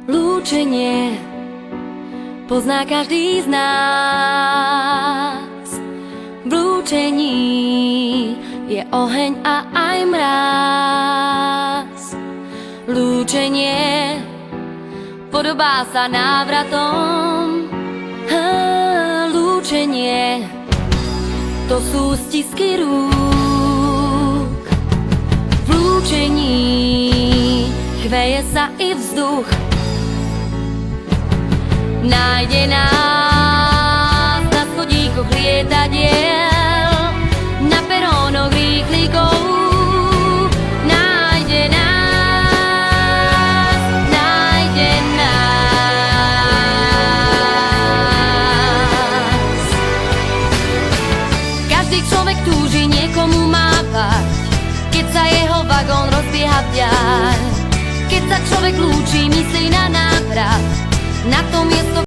Lúčenie pozná každý z nás. V lúčení je oheň a aj mráz. Lúčenie podobá sa návratom. Lúčenie to sú stisky rúk. V lúčení chveje sa i vzduch. Nájde nás na schodíkoch lietadiel, na perónoch rýchlikov. Nájde nás, nájde nás. Každý človek túži niekomu mávať, keď sa jeho vagón rozbieha vďať. Keď sa človek lúči, myslí na návrat.